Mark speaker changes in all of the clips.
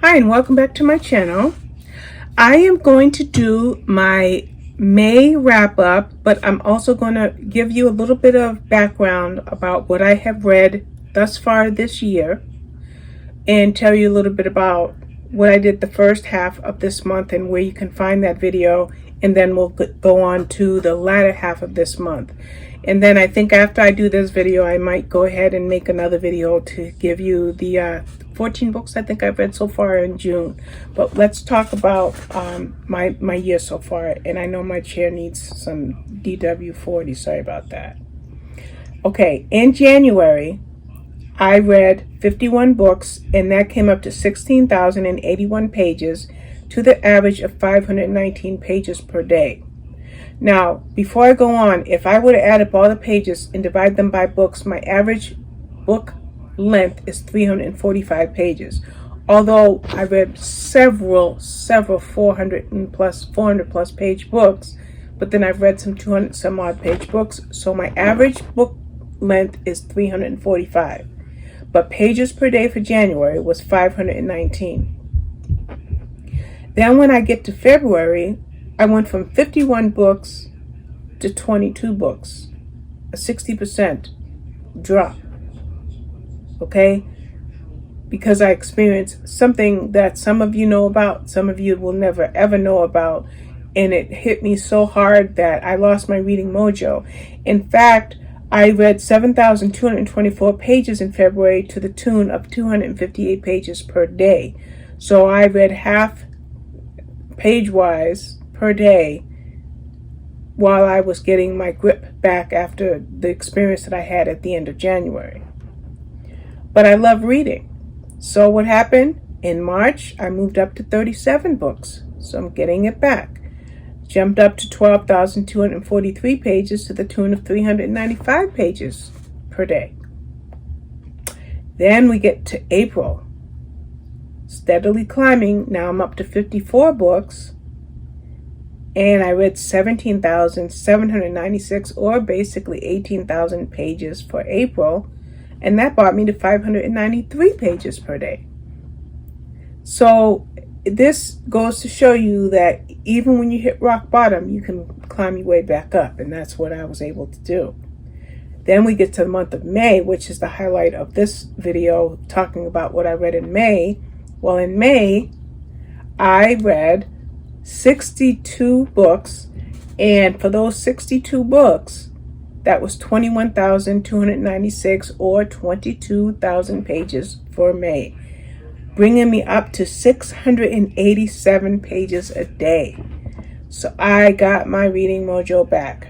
Speaker 1: Hi and welcome back to my channel. I am going to do my May wrap up, but I'm also going to give you a little bit of background about what I have read thus far this year and tell you a little bit about what I did the first half of this month and where you can find that video, and then we'll go on to the latter half of this month. And then I think after I do this video, I might go ahead and make another video to give you the 14 books I think I've read so far in June. But let's talk about my year so far. And I know my chair needs some DW40. Sorry about that. Okay, in January, I read 51 books, and that came up to 16,081 pages to the average of 519 pages per day. Now, before I go on, if I would add up all the pages and divide them by books, my average book length is 345 pages. Although I read several 400 plus page books, but then I've read some 200 some odd page books, so my average book length is 345. But pages per day for January was 519. Then when I get to February, I went from 51 books to 22 books, a 60% drop, okay? Because I experienced something that some of you know about, some of you will never ever know about, and it hit me so hard that I lost my reading mojo. In fact, I read 7,224 pages in February to the tune of 258 pages per day. So I read half page-wise per day while I was getting my grip back after the experience that I had at the end of January. But I love reading. So what happened? In March, I moved up to 37 books. So I'm getting it back. Jumped up to 12,243 pages to the tune of 395 pages per day. Then we get to April. Steadily climbing. Now I'm up to 54 books. And I read 17,796, or basically 18,000 pages for April. And that brought me to 593 pages per day. So this goes to show you that even when you hit rock bottom, you can climb your way back up. And that's what I was able to do. Then we get to the month of May, which is the highlight of this video, talking about what I read in May. Well, in May, I read 62 books, and for those 62 books, that was 21,296, or 22,000 pages for May, bringing me up to 687 pages a day. So I got my reading mojo back.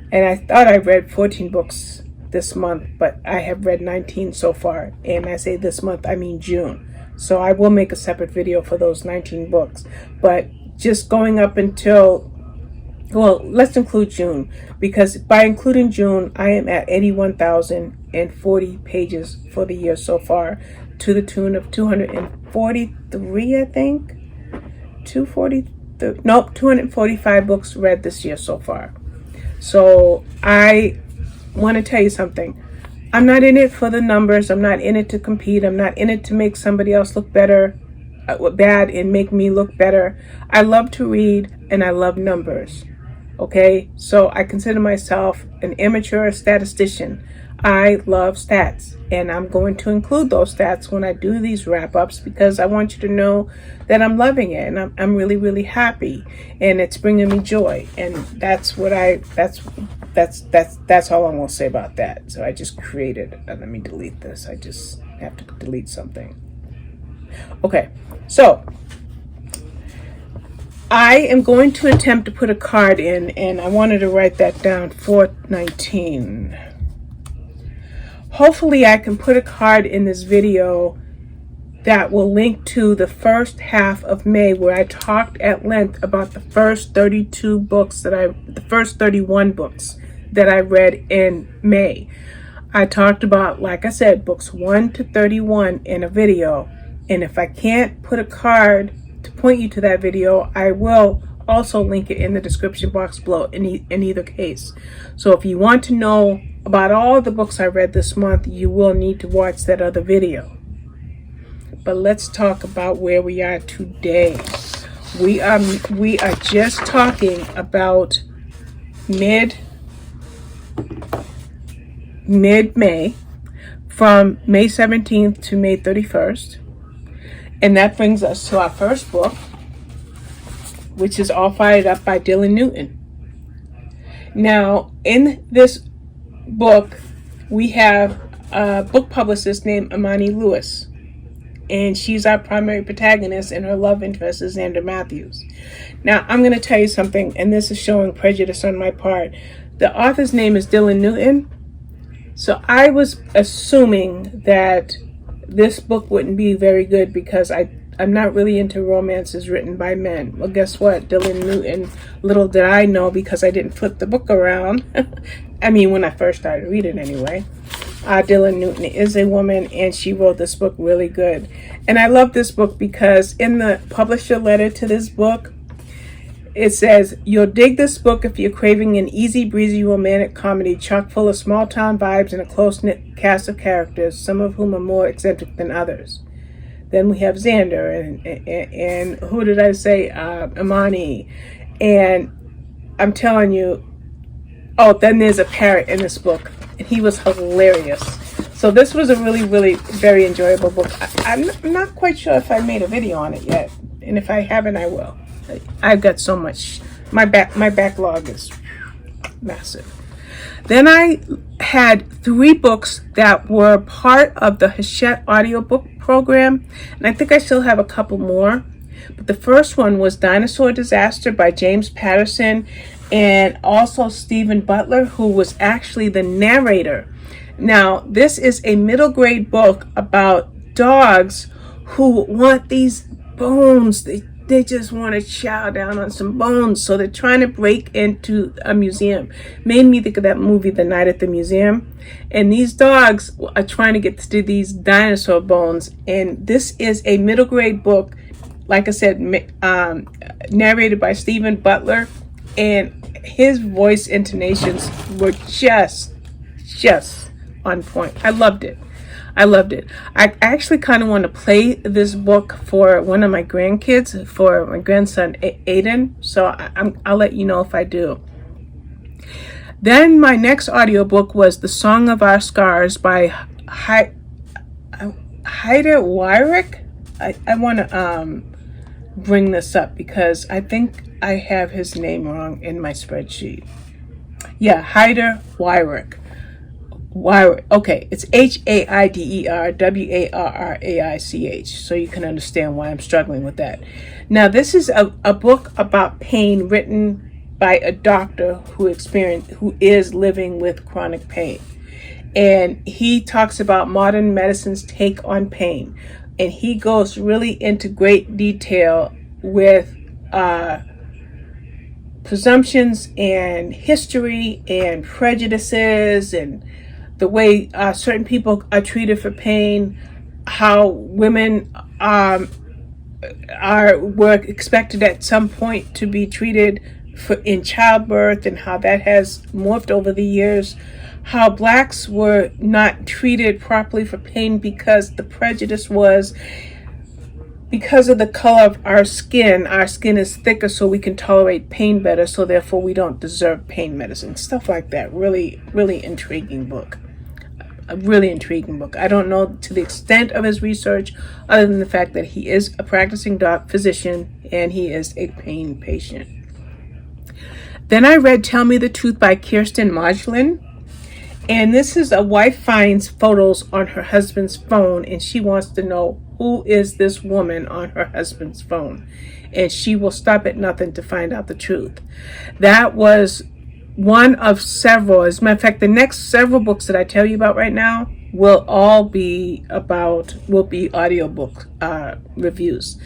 Speaker 1: And I thought I read 14 books this month, but I have read 19 so far. And I say this month, I mean June. So I will make a separate video for those 19 books. But just going up until, well, let's include June. Because by including June, I am at 81,040 pages for the year so far, to the tune of 243, I think. 243, nope, 245 books read this year so far. So I want to tell you something. I'm not in it for the numbers. I'm not in it to compete. I'm not in it to make somebody else look bad and make me look better. I love to read and I love numbers. Okay, so I consider myself an amateur statistician. I love stats, and I'm going to include those stats when I do these wrap-ups, because I want you to know that I'm loving it, and I'm really, really happy, and it's bringing me joy. And that's what that's all I'm gonna say about that. So I just created, let me delete this. I just have to delete something. Okay, so I am going to attempt to put a card in, and I wanted to write that down, 419. Hopefully I can put a card in this video that will link to the first half of May, where I talked at length about the first 31 books that I read in May. I talked about, like I said, books 1 to 31 in a video. And if I can't put a card to point you to that video, I will also link it in the description box below in either case. So if you want to know about all the books I read this month, you will need to watch that other video. but let's talk about where we are today. We are just talking about mid-May, from May 17th to May 31st. And that brings us to our first book, which is All Fired Up by Dylan Newton. Now, in this book, we have a book publicist named Imani Lewis, and she's our primary protagonist, and her love interest is Xander Matthews. Now, I'm going to tell you something, and this is showing prejudice on my part. The author's name is Dylan Newton, so I was assuming that this book wouldn't be very good because I'm not really into romances written by men. Well, guess what? Dylan Newton, little did I know, because I didn't flip the book around. I mean, when I first started reading anyway. Dylan Newton is a woman, and she wrote this book really good. And I love this book because in the publisher letter to this book, it says, "You'll dig this book if you're craving an easy breezy romantic comedy chock full of small town vibes and a close-knit cast of characters, some of whom are more eccentric than others." Then we have Xander and who did I say? Imani. And I'm telling you, oh, then there's a parrot in this book, and he was hilarious. So this was a really, really very enjoyable book. I'm not quite sure if I made a video on it yet, and if I haven't, I will. I've got so much. My backlog is massive. Then I had 3 books that were part of the Hachette audiobook program, and I think I still have a couple more. But the first one was Dinosaur Disaster by James Patterson, and also Stephen Butler, who was actually the narrator. Now, this is a middle grade book about dogs who want these bones. They just want to chow down on some bones, so they're trying to break into a museum. Made me think of that movie, The Night at the Museum. And these dogs are trying to get to these dinosaur bones. And this is a middle grade book, like I said, narrated by Stephen Butler. And his voice intonations were just on point. I loved it. I actually kind of want to play this book for one of my grandkids, for my grandson Aiden, so I'll let you know if I do. Then my next audiobook was The Song of Our Scars by HAIDER WARRAICH. I want to bring this up because I think I have his name wrong in my spreadsheet. Yeah, HAIDER WARRAICH. Okay, it's HAIDER WARRAICH, so you can understand why I'm struggling with that. Now, this is a book about pain written by a doctor who is living with chronic pain, and he talks about modern medicine's take on pain, and he goes really into great detail with presumptions and history and prejudices and the way certain people are treated for pain, how women were expected at some point to be treated in childbirth, and how that has morphed over the years, how blacks were not treated properly for pain because the prejudice was because of the color of our skin is thicker, so we can tolerate pain better, so therefore we don't deserve pain medicine. Stuff like that. Really, really intriguing book. A really intriguing book. I don't know to the extent of his research, other than the fact that he is a practicing physician and he is a pain patient. Then I read Tell Me the Truth by Kirsten Modglin. And this is a wife finds photos on her husband's phone, and she wants to know who is this woman on her husband's phone. And she will stop at nothing to find out the truth. That was one of several. As a matter of fact, the next several books that I tell you about right now will be audiobook reviews.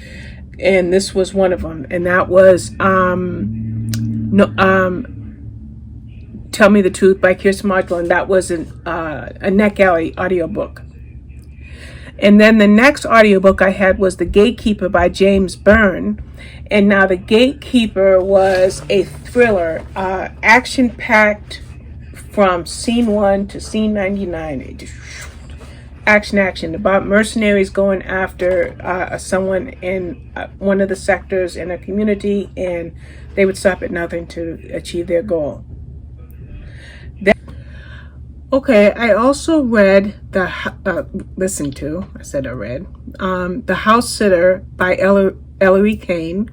Speaker 1: And this was one of them. And that was Tell Me the Truth by Kirsten Modglin. That was a Neck Alley audiobook. And then the next audiobook I had was The Gatekeeper by James Byrne. And now The Gatekeeper was a thriller, action-packed from scene 1 to scene 99. action, about mercenaries going after someone in one of the sectors in a community, and they would stop at nothing to achieve their goal. Okay, I also read The House Sitter by Ellery Kane,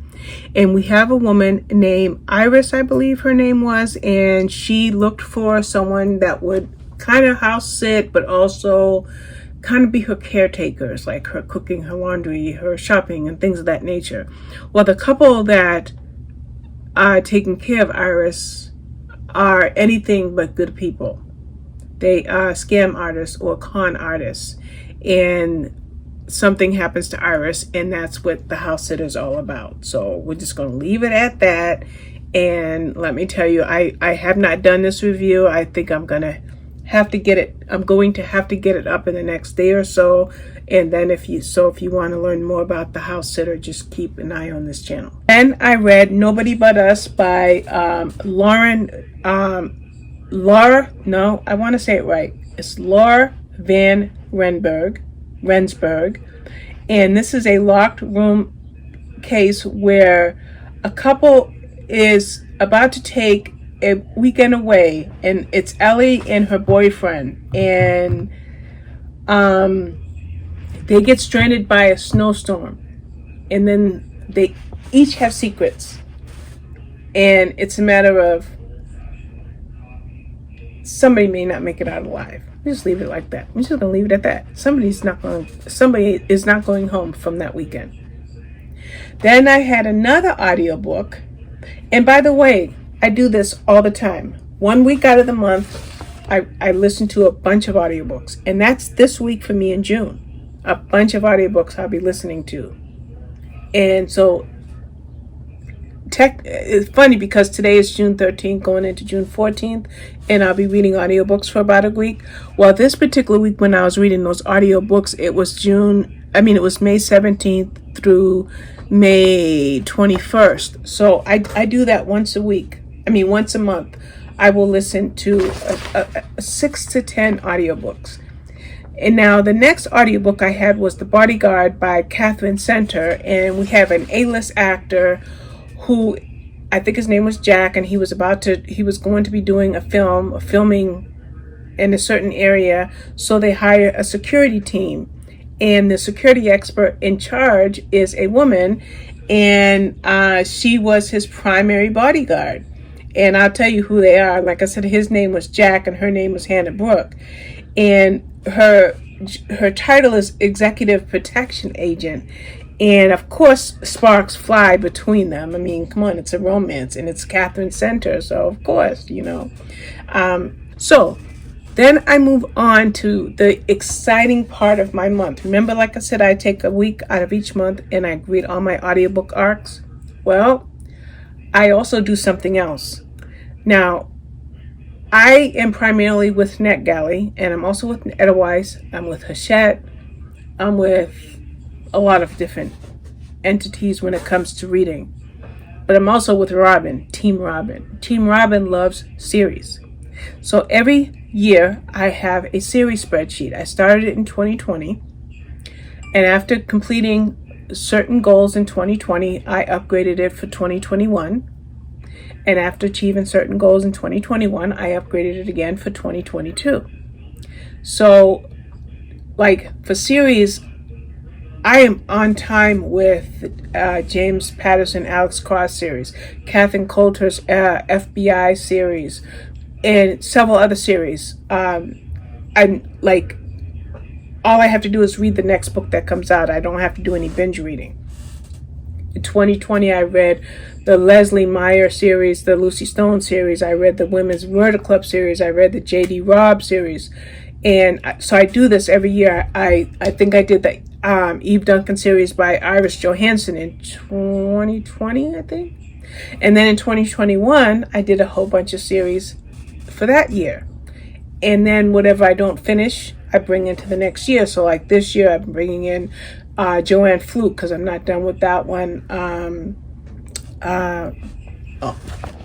Speaker 1: and we have a woman named Iris, I believe her name was, and she looked for someone that would kind of house sit, but also kind of be her caretakers, like her cooking, her laundry, her shopping, and things of that nature. Well, the couple that are taking care of Iris are anything but good people. They are scam artists or con artists, and something happens to Iris, and that's what The House Sitter is all about. So we're just going to leave it at that. And let me tell you, I have not done this review. I think I'm going to have to get it. I'm going to have to get it up in the next day or so. And then if you want to learn more about The House Sitter, just keep an eye on this channel. Then I read Nobody But Us by Laura Van Rensburg, and this is a locked room case where a couple is about to take a weekend away, and it's Ellie and her boyfriend, and they get stranded by a snowstorm, and then they each have secrets, and it's a matter of somebody may not make it out alive. Just leave it like that. I'm just gonna leave it at that. Somebody is not going home from that weekend. Then I had another audiobook, and by the way, I do this all the time. 1 week out of the month, I listen to a bunch of audiobooks, and that's this week for me in June. A bunch of audiobooks I'll be listening to, and so it's funny because today is June 13th going into June 14th, and I'll be reading audiobooks for about a week. Well, this particular week when I was reading those audiobooks, it was May 17th through May 21st. So I do that once a month. I will listen to 6 to 10 audiobooks. And now the next audiobook I had was The Bodyguard by Katherine Center, and we have an A-list actor who, I think his name was Jack, and he was going to be doing filming in a certain area. So they hire a security team, and the security expert in charge is a woman, and she was his primary bodyguard. And I'll tell you who they are. Like I said, his name was Jack, and her name was Hannah Brooke, and her title is Executive Protection Agent. And of course, sparks fly between them. I mean, come on, it's a romance, and it's Katherine Center, so of course, So then I move on to the exciting part of my month. Remember, like I said, I take a week out of each month and I read all my audiobook arcs. Well, I also do something else. Now, I am primarily with NetGalley, and I'm also with Edelweiss. I'm with Hachette. I'm with a lot of different entities when it comes to reading. But I'm also with Team Robin. Team Robin loves series. So every year I have a series spreadsheet. I started it in 2020. And after completing certain goals in 2020, I upgraded it for 2021. And after achieving certain goals in 2021, I upgraded it again for 2022. So, like for series, I am on time with James Patterson, Alex Cross series, Catherine Coulter's FBI series, and several other series. I'm like, all I have to do is read the next book that comes out. I don't have to do any binge reading. In 2020, I read the Leslie Meyer series, the Lucy Stone series. I read the Women's Murder Club series. I read the J.D. Robb series. And so I do this every year. I think I did the Eve Duncan series by Iris Johansson in 2020, I think. And then in 2021, I did a whole bunch of series for that year. And then whatever I don't finish, I bring into the next year. So like this year, I'm bringing in Joanne Fluke because I'm not done with that one.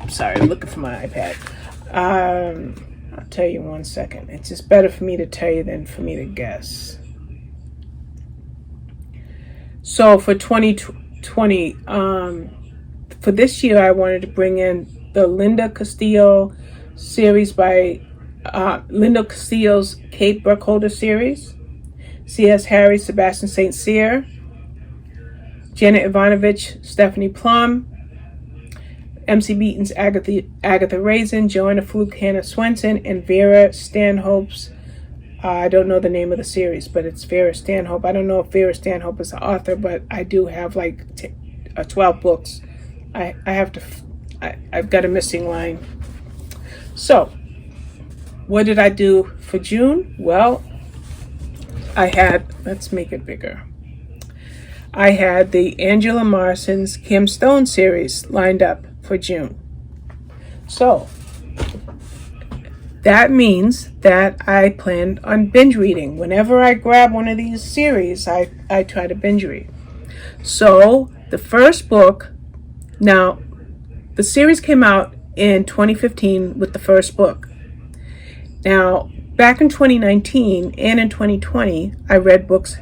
Speaker 1: Sorry, I'm looking for my iPad. I'll tell you 1 second. It's just better for me to tell you than for me to guess. So for 2020, for this year, I wanted to bring in the Linda Castillo series by Linda Castillo's Kate Burkholder series, C.S. Harry, Sebastian St. Cyr, Janet Ivanovich, Stephanie Plum, MC Beaton's Agatha Raisin, Joanna Fluke, Hannah Swenson, and Vera Stanhope's, I don't know the name of the series, but it's Vera Stanhope. I don't know if Vera Stanhope is the author, but I do have like 12 books. I've got a missing line. So, what did I do for June? Well, I had, let's make it bigger. I had the Angela Marson's Kim Stone series lined up for June. So, that means that I planned on binge reading. Whenever I grab one of these series, I try to binge read. So, the first book, now, the series came out in 2015 with the first book. Now, back in 2019 and in 2020, I read books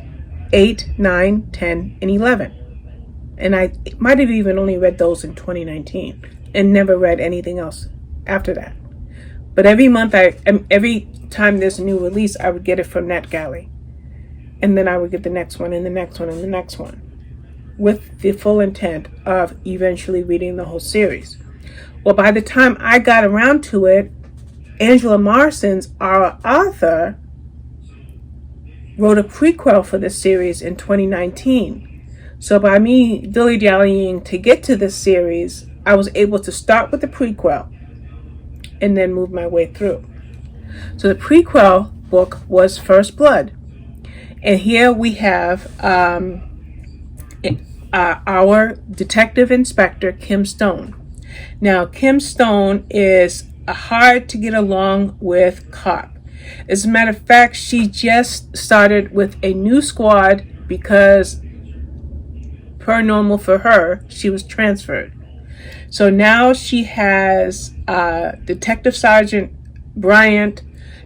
Speaker 1: 8, 9, 10, and 11. And I might have even only read those in 2019 and never read anything else after that. But every month, every time there's a new release, I would get it from NetGalley. And then I would get the next one and the next one and the next one, with the full intent of eventually reading the whole series. Well, by the time I got around to it, Angela Marsons, our author, wrote a prequel for this series in 2019. So by me dilly-dallying to get to this series, I was able to start with the prequel and then move my way through. So the prequel book was First Blood. And here we have our detective inspector, Kim Stone. Now, Kim Stone is a hard to get along with cop. As a matter of fact, she just started with a new squad because, per normal for her, she was transferred. So now she has Detective Sergeant Bryant,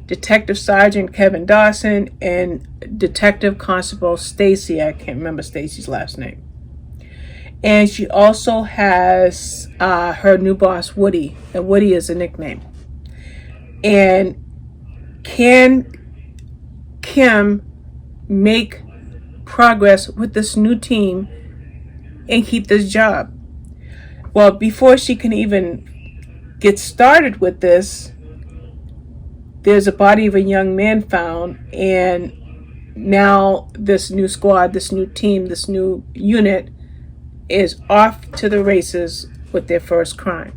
Speaker 1: Detective Sergeant Kevin Dawson, and Detective Constable Stacy. I can't remember Stacy's last name. And she also has her new boss, Woody. And Woody is a nickname. And can Kim make progress with this new team and keep this job? Well, before she can even get started with this, there's a body of a young man found, and now this new squad, this new team, this new unit is off to the races with their first crime.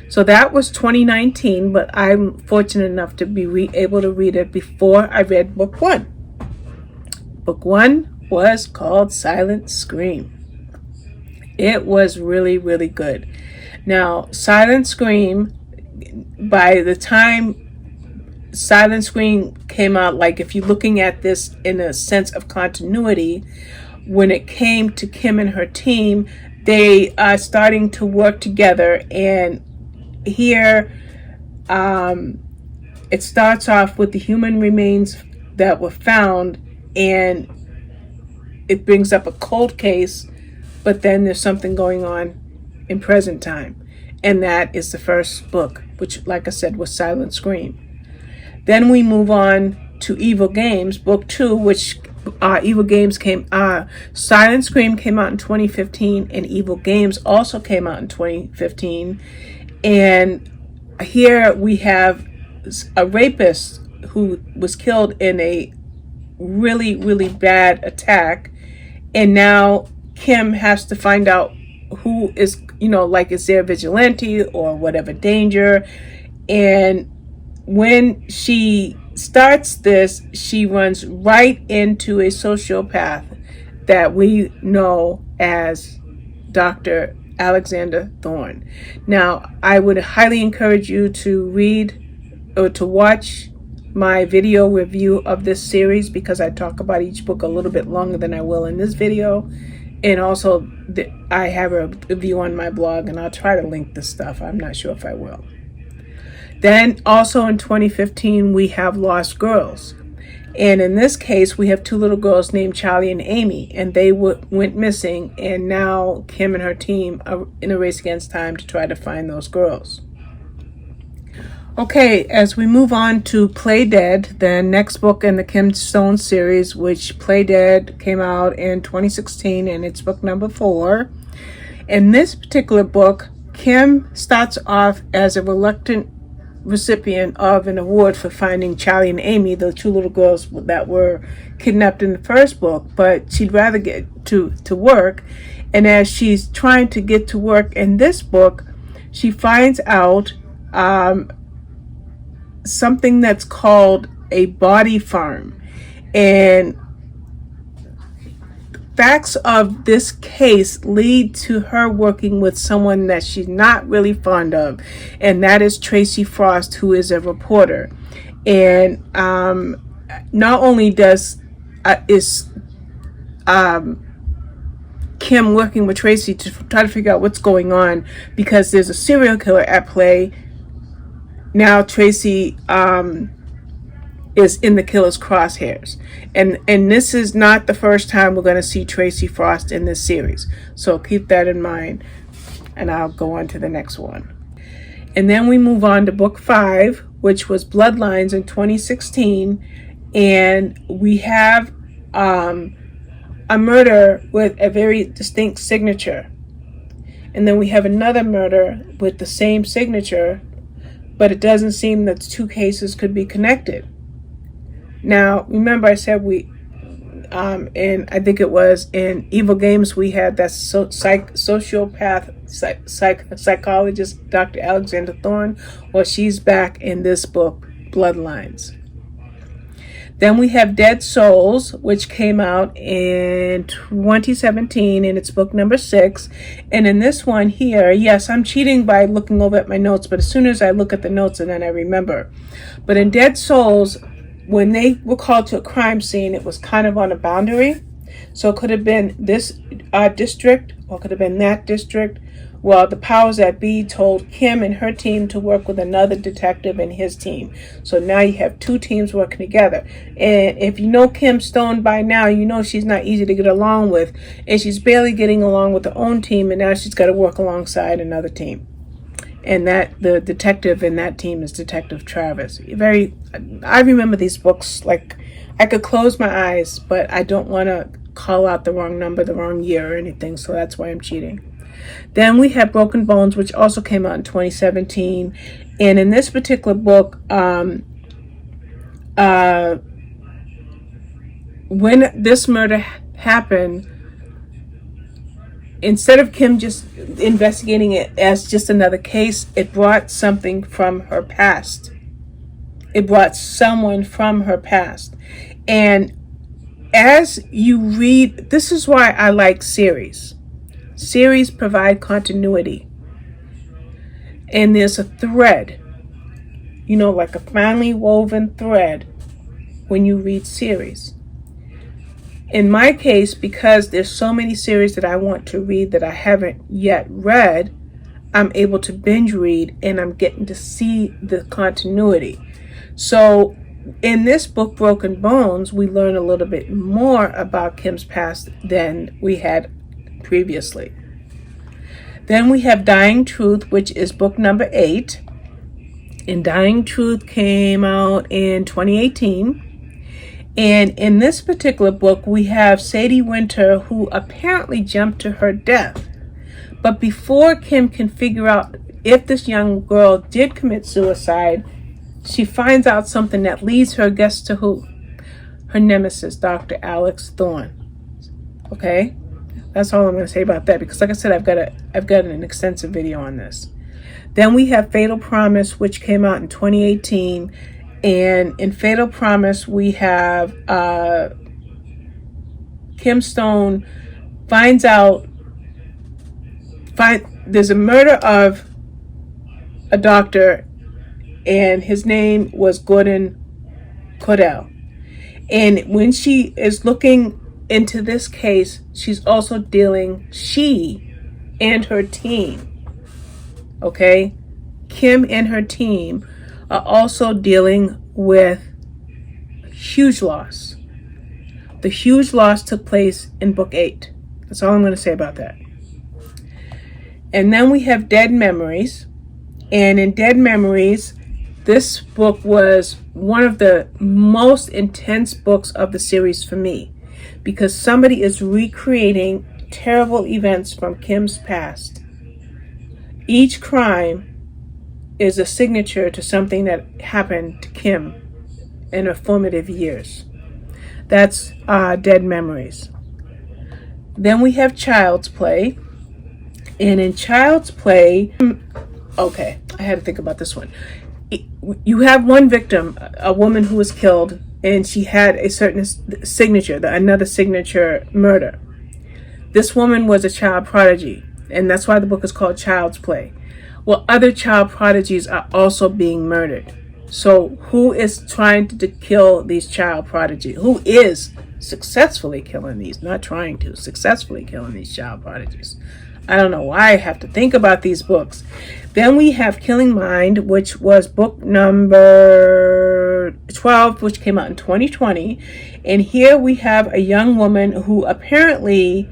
Speaker 1: So that was 2019, but I'm fortunate enough to be able to read it before I read book one. Book one was called Silent Scream. It was really, really good. Now, Silent Scream, by the time Silent Scream came out, like if you're looking at this in a sense of continuity, when it came to Kim and her team, they are starting to work together. And here, it starts off with the human remains that were found, and it brings up a cold case, but then there's something going on in present time. And that is the first book, which, like I said, was Silent Scream. Then we move on to Evil Games, book two, which Evil Games Silent Scream came out in 2015, and Evil Games also came out in 2015. And here we have a rapist who was killed in a really, really bad attack. And now Kim has to find out who is, like, is there a vigilante or whatever danger. And when she starts this, she runs right into a sociopath that we know as Dr. Alexander Thorne. Now, I would highly encourage you to read or to watch my video review of this series, because I talk about each book a little bit longer than I will in this video. And also, I have a review on my blog, and I'll try to link this stuff. I'm not sure if I will. Then also in 2015, we have Lost Girls. And in this case, we have two little girls named Charlie and Amy, and they went missing, and now Kim and her team are in a race against time to try to find those girls. Okay, as we move on to Play Dead, the next book in the Kim Stone series, which Play Dead came out in 2016, and it's book number 4. In this particular book, Kim starts off as a reluctant recipient of an award for finding Charlie and Amy, the two little girls that were kidnapped in the first book, but she'd rather get to work. And as she's trying to get to work in this book, she finds out something that's called a body farm. And facts of this case lead to her working with someone that she's not really fond of, and that is Tracy Frost, who is a reporter. And not only is Kim working with Tracy to try to figure out what's going on, because there's a serial killer at play. Now Tracy is in the killer's crosshairs, and this is not the first time we're going to see Tracy Frost in this series, so keep that in mind, and I'll go on to the next one. And then we move on to book 5, which was Bloodlines in 2016, and we have a murder with a very distinct signature, and then we have another murder with the same signature, but it doesn't seem that the two cases could be connected. Now, remember I said and I think it was in Evil Games, we had that psychologist, Dr. Alexander Thorne. Well, she's back in this book, Bloodlines. Then we have Dead Souls, which came out in 2017, and it's book number 6. And in this one here, yes, I'm cheating by looking over at my notes, but as soon as I look at the notes and then I remember. But in Dead Souls, when they were called to a crime scene, it was kind of on a boundary. So it could have been this district, or it could have been that district. Well, the powers that be told Kim and her team to work with another detective and his team. So now you have two teams working together. And if you know Kim Stone by now, you know she's not easy to get along with. And she's barely getting along with her own team, and now she's got to work alongside another team. And that the detective in that team is Detective Travis. I remember these books like I could close my eyes, but I don't want to call out the wrong number, the wrong year or anything, so that's why I'm cheating. Then we have Broken Bones, which also came out in 2017. And in this particular book, when this murder happened, instead of Kim just investigating it as just another case, it brought something from her past. It brought someone from her past. And as you read, this is why I like series. Series provide continuity. And there's a thread, like a finely woven thread when you read series. In my case, because there's so many series that I want to read that I haven't yet read, I'm able to binge read and I'm getting to see the continuity. So in this book, Broken Bones, we learn a little bit more about Kim's past than we had previously. Then we have Dying Truth, which is book number 8. And Dying Truth came out in 2018. And in this particular book, we have Sadie Winter, who apparently jumped to her death. But before Kim can figure out if this young girl did commit suicide, she finds out something that leads her, guess to who? Her nemesis, Dr. Alex Thorne. Okay? That's all I'm going to say about that, because like I said, I've got an extensive video on this. Then we have Fatal Promise, which came out in 2018. And in Fatal Promise, we have Kim Stone finds out there's a murder of a doctor, and his name was Gordon Cordell. And when she is looking into this case, she's also she and her team, okay? Kim and her team are also dealing with huge loss. The huge loss took place in book 8. That's all I'm going to say about that. And then we have Dead Memories. And in Dead Memories, this book was one of the most intense books of the series for me, because somebody is recreating terrible events from Kim's past. Each crime is a signature to something that happened to Kim in her formative years. That's Dead Memories. Then we have Child's Play. And in Child's Play, okay, I had to think about this one. You have one victim, a woman who was killed, and she had a certain signature, another signature murder. This woman was a child prodigy, and that's why the book is called Child's Play. Well, other child prodigies are also being murdered. So who is trying to kill these child prodigies? Who is successfully killing these? Not trying to, successfully killing these child prodigies. I don't know why I have to think about these books. Then we have Killing Mind, which was book number 12, which came out in 2020. And here we have a young woman who apparently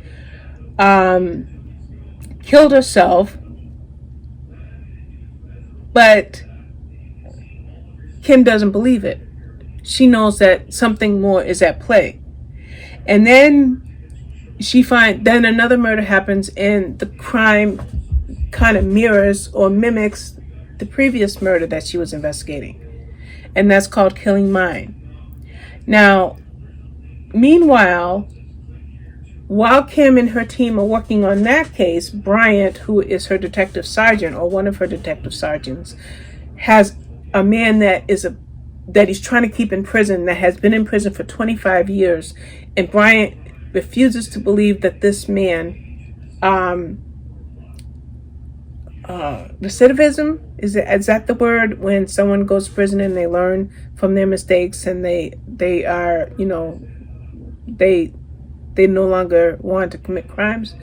Speaker 1: killed herself, but Kim doesn't believe it. She knows that something more is at play. And then then another murder happens, and the crime kind of mirrors or mimics the previous murder that she was investigating. And that's called Killing Mind. Now, meanwhile, while Kim and her team are working on that case, Bryant, who is her detective sergeant, or one of her detective sergeants, has a man that he's trying to keep in prison, that has been in prison for 25 years. And Bryant refuses to believe that this man, recidivism, is that the word, when someone goes to prison and they learn from their mistakes and they are, they no longer want to commit crimes?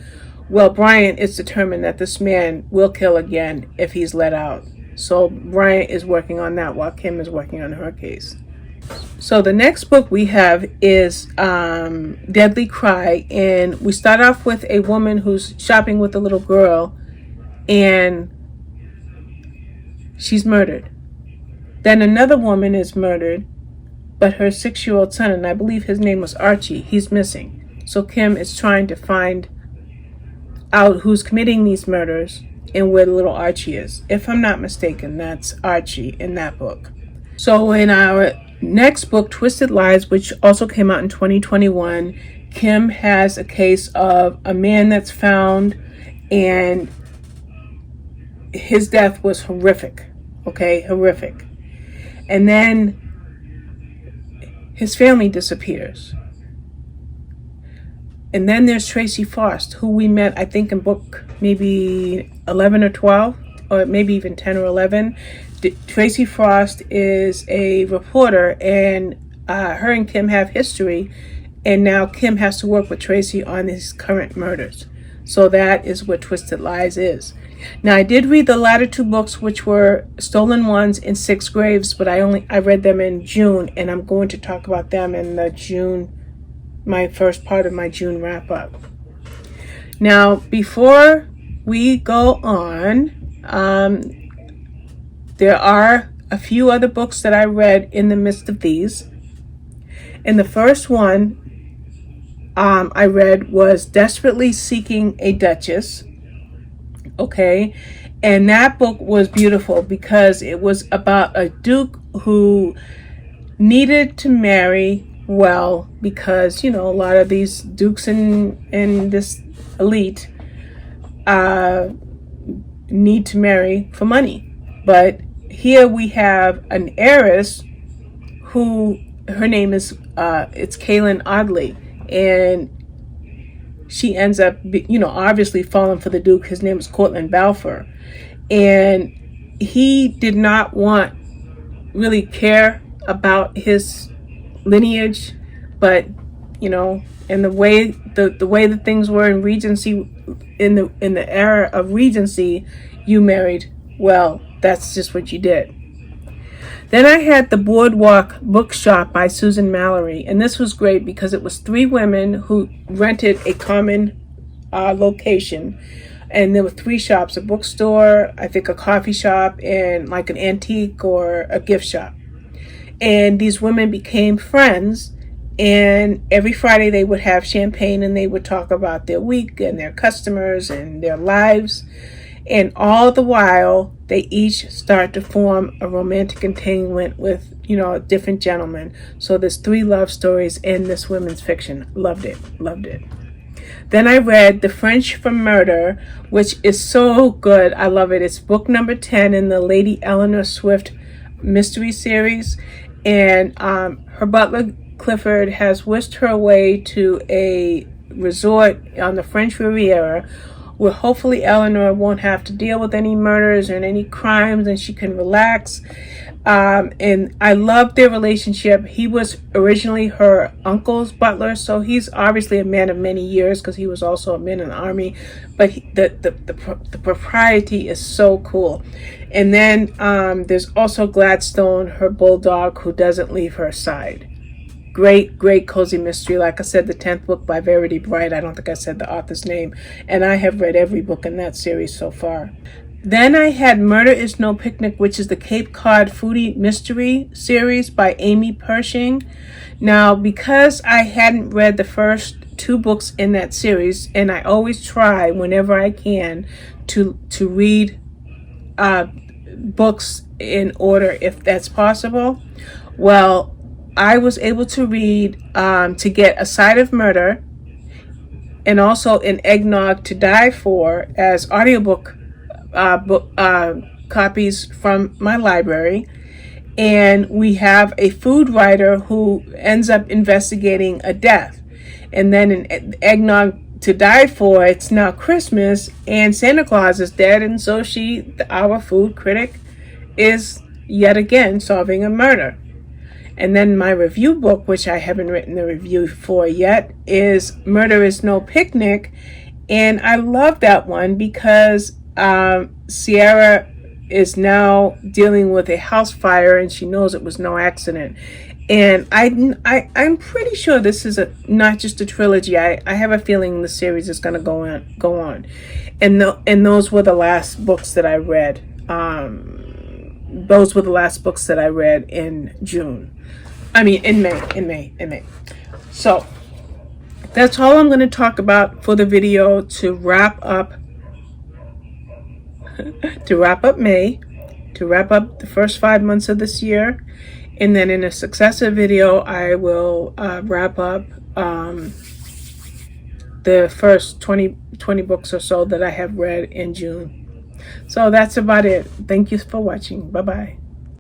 Speaker 1: Well, Bryant is determined that this man will kill again if he's let out. So Bryant is working on that while Kim is working on her case. So the next book we have is Deadly Cry, and we start off with a woman who's shopping with a little girl, and she's murdered. Then another woman is murdered, but her 6-year-old son, and I believe his name was Archie, he's missing. So Kim is trying to find out who's committing these murders and where the little Archie is. If I'm not mistaken, that's Archie in that book. So in our next book, Twisted Lies, which also came out in 2021, Kim has a case of a man that's found, and his death was horrific. Okay, horrific. And then his family disappears. And then there's Tracy Frost, who we met, I think, in book maybe 11 or 12, or maybe even 10 or 11. Tracy Frost is a reporter, and her and Kim have history, and now Kim has to work with Tracy on his current murders. So that is what Twisted Lies is. Now, I did read the latter two books, which were Stolen Ones and Six Graves, but I read them in June, and I'm going to talk about them in my first part of my June wrap-up. Now, before we go on, there are a few other books that I read in the midst of these. And the first one I read was Desperately Seeking a Duchess. Okay, and that book was beautiful because it was about a duke who needed to marry well, because a lot of these dukes in this elite need to marry for money. But here we have an heiress who, her name is it's Kaylin Audley, and she ends up obviously falling for the duke. His name is Cortland Balfour, and he did not really care about his lineage, but and the way that things were in Regency, in the era of Regency, you married well. That's just what you did. Then I had the Boardwalk Bookshop by Susan Mallery, and this was great because it was 3 women who rented a common location, and there were 3 shops: a bookstore, I think a coffee shop, and like an antique or a gift shop. And these women became friends, and every Friday they would have champagne and they would talk about their week and their customers and their lives. And all the while, they each start to form a romantic entanglement with, you know, a different gentleman. So there's 3 love stories in this women's fiction. Loved it. Loved it. Then I read The French for Murder, which is so good. I love it. It's book number 10 in the Lady Eleanor Swift mystery series. And her butler, Clifford, has whisked her away to a resort on the French Riviera, where hopefully Eleanor won't have to deal with any murders and any crimes, and she can relax. And I love their relationship. He was originally her uncle's butler, so he's obviously a man of many years because he was also a man in the army. But the propriety is so cool. And then there's also Gladstone, her bulldog, who doesn't leave her side. Great, great cozy mystery. Like I said, the 10th book by Verity Bright. I don't think I said the author's name. And I have read every book in that series so far. Then I had Murder Is No Picnic, which is the Cape Cod Foodie Mystery series by Amy Pershing. Now, because I hadn't read the first 2 books in that series, and I always try whenever I can to read books in order if that's possible. Well, I was able to read To Get a Side of Murder and also An Eggnog to Die For as audiobook copies from my library. And we have a food writer who ends up investigating a death. And then in Eggnog to Die For, it's now Christmas and Santa Claus is dead, and so our food critic, is yet again solving a murder. And then my review book, which I haven't written the review for yet, is Murder Is No Picnic. And I love that one because Sierra is now dealing with a house fire and she knows it was no accident. And I'm pretty sure this is not just a trilogy. I have a feeling the series is going to go on. And those were the last books that I read. Those were the last books that I read in May. So that's all I'm going to talk about for the video to wrap up May, to wrap up the first 5 months of this year. And then in a successive video, I will wrap up the first 20 books or so that I have read in June. So that's about it. Thank you for watching. Bye-bye.